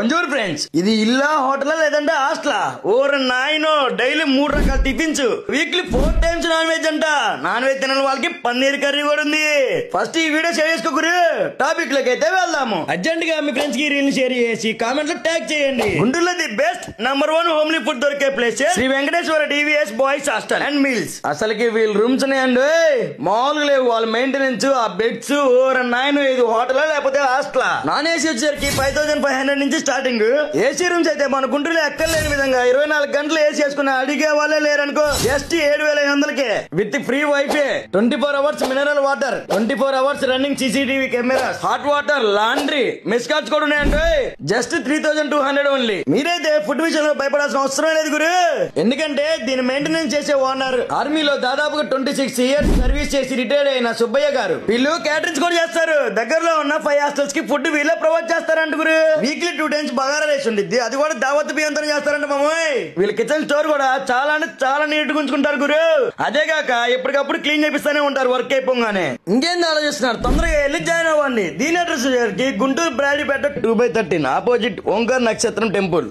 బొంజూర్ friends, ఇది ఇల్లా హోటలా లేదంటే హాస్టలా? ఓర నాయనో, డైలీ 3 రకాల tiffins, weekly 4 times non veg అంట. నాన్ వెజ్ తినని వాళ్ళకి పన్నీర్ కర్రీ కూడా ఉంది. ఫస్ట్ ఈ వీడియో షేర్ చేసుకోకూరు, టాపిక్ లోకి అయితే వెళ్దాము. అర్జెంట్ గా మీ ఫ్రెండ్స్ కి రీల్ షేర్ చేసి కామెంట్ లో ట్యాగ్ చేయండి. గుంటూరులో the best number 1 homely food దొరికే place Shri Venkateswara DVS boys hostel and meals. అసలుకి వీళ్ళు రూమ్స్ ఉన్నాయండి, మామూలుగా లేవు. వాళ్ళ మెయింటెనెన్స్, ఆ బెడ్స్, ఓర నాయనో, ఇది హోటలా లేకపోతే హాస్టలా? నాన్ ఏసీ వచ్చేసరికి 5500 నుంచి స్టార్టింగ్. ఏసీ రూమ్స్ అయితే మన గుంటూరులో ఎక్కర్లేని విధంగా 24 గంటలు ఏసీ వేసుకుని అడిగే వాళ్ళే లేరనుకో. జస్ట్ 7500కే with free WiFi, 24 hours mineral water, 24 hours running CCTV cameras, hot water, laundry, mess cards కూడా ఉన్నాయండి. Just 3200 only. మీరైతే ఫుడ్ విషయంలో భయపడాల్సిన అవసరం లేదు గురు, ఎందుకంటే దీని మెయింటెనెన్స్ చేసే ఓనర్ ఆర్మీలో దాదాపుగా 26 ఇయర్స్ సర్వీస్ చేసి రిటైర్ అయిన సుబ్బయ్య గారు. వీళ్ళు క్యాటరింగ్స్ కూడా చేస్తారు. దగ్గరలో ఉన్న 5 హాస్టల్స్ కి ఫుడ్ వీళ్ళే ప్రొవైడ్ చేస్తారంట గురు. వీక్లీ 2 టైమ్స్ బగారా రైస్ ఉండిద్ది, అది కూడా దావత్ బియ్యంతో చేస్తారంట మామోయ్. వీళ్ళ కిచెన్ స్టోర్ కూడా చాలా అంటే చాలా నీట్ గా ఉంచుకుంటారు గురు. అదే కాక ఎప్పటికప్పుడు క్లీన్ చేపిస్తానే ఉంటారు వర్క్ అయిపోగానే. ఇంకేంది ఆలోచిస్తున్నారు, తొందరగా వెళ్ళి జాయిన్ అవ్వండి. దీని అడ్రస్ గుంటూరు బ్రాడీపేట 2/13 ఆపోజిట్ ఓంకార్ నక్షత్రం టెంపుల్.